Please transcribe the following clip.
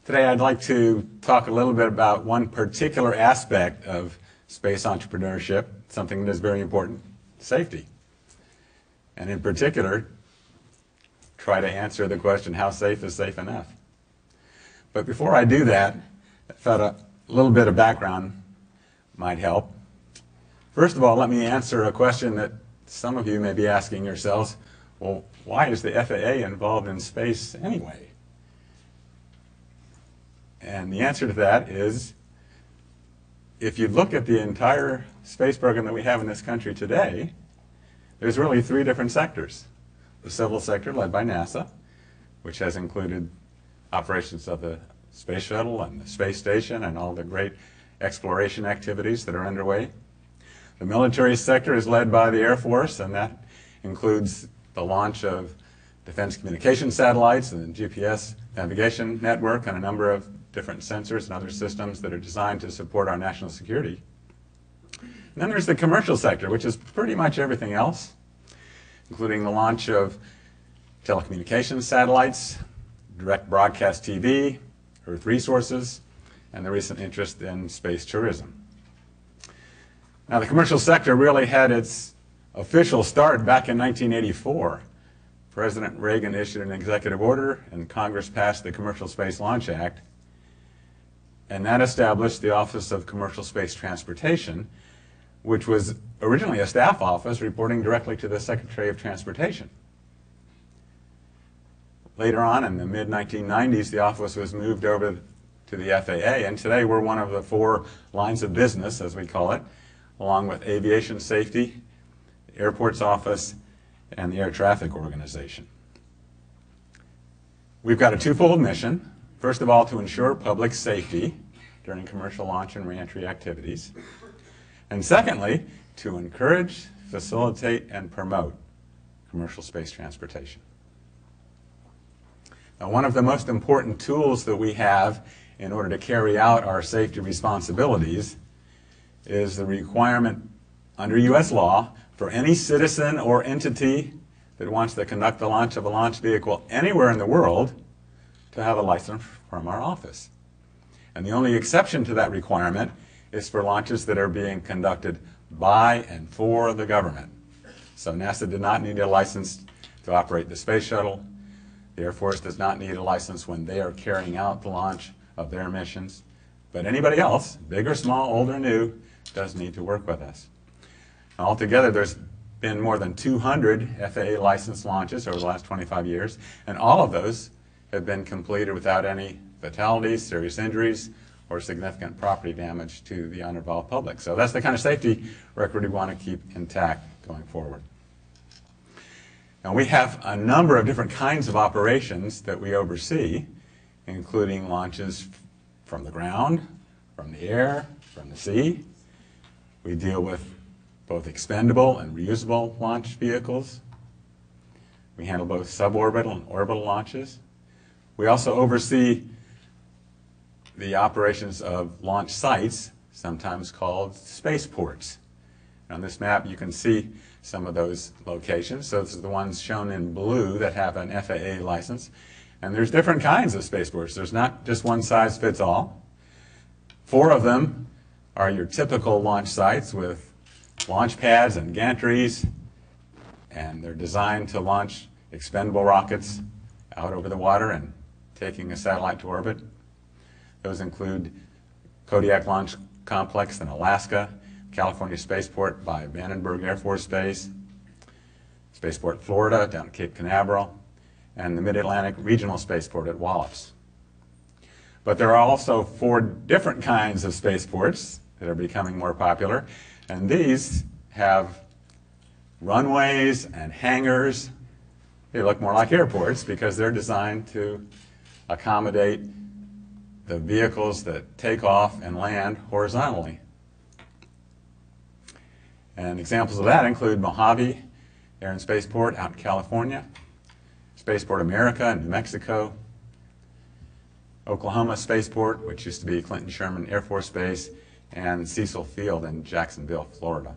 Today I'd like to talk a little bit about one particular aspect of space entrepreneurship, something that is very important, safety. And in particular, try to answer the question, how safe is safe enough? But before I do that, I thought a little bit of background might help. First of all, let me answer a question that some of you may be asking yourselves, well, why is the FAA involved in space anyway? And the answer to that is, if you look at the entire space program that we have in this country today, there's really three different sectors. The civil sector led by NASA, which has included operations of the space shuttle and the space station and all the great exploration activities that are underway. The military sector is led by the Air Force, and that includes the launch of defense communication satellites and the GPS navigation network and a number of different sensors and other systems that are designed to support our national security. And then there's the commercial sector, which is pretty much everything else, including the launch of telecommunications satellites, direct broadcast TV, Earth resources, and the recent interest in space tourism. Now, the commercial sector really had its official start back in 1984. President Reagan issued an executive order, and Congress passed the Commercial Space Launch Act, and that established the Office of Commercial Space Transportation, which was originally a staff office reporting directly to the Secretary of Transportation. Later on, in the mid-1990s, the office was moved over to the FAA, and today we're one of the four lines of business, as we call it, along with aviation safety, the airports office, and the air traffic organization. We've got a twofold mission. First of all, to ensure public safety during commercial launch and reentry activities. And secondly, to encourage, facilitate, and promote commercial space transportation. Now, one of the most important tools that we have in order to carry out our safety responsibilities is the requirement under U.S. law for any citizen or entity that wants to conduct the launch of a launch vehicle anywhere in the world to have a license from our office. And the only exception to that requirement is for launches that are being conducted by and for the government. So NASA did not need a license to operate the space shuttle. The Air Force does not need a license when they are carrying out the launch of their missions. But anybody else, big or small, old or new, does need to work with us. Altogether, there's been more than 200 FAA licensed launches over the last 25 years, and all of those have been completed without any fatalities, serious injuries, or significant property damage to the uninvolved public. So that's the kind of safety record we want to keep intact going forward. Now, we have a number of different kinds of operations that we oversee, including launches from the ground, from the air, from the sea. We deal with both expendable and reusable launch vehicles. We handle both suborbital and orbital launches. We also oversee the operations of launch sites, sometimes called spaceports. On this map, you can see some of those locations. So this is the ones shown in blue that have an FAA license. And there's different kinds of spaceports. There's not just one size fits all. 4 of them are your typical launch sites with launch pads and gantries, and they're designed to launch expendable rockets out over the water and taking a satellite to orbit. Those include Kodiak Launch Complex in Alaska, California Spaceport by Vandenberg Air Force Base, Spaceport Florida down at Cape Canaveral, and the Mid-Atlantic Regional Spaceport at Wallops. But there are also 4 different kinds of spaceports that are becoming more popular, and these have runways and hangars. They look more like airports because they're designed to accommodate the vehicles that take off and land horizontally. And examples of that include Mojave Air and Spaceport out in California, Spaceport America in New Mexico, Oklahoma Spaceport, which used to be Clinton Sherman Air Force Base, and Cecil Field in Jacksonville, Florida.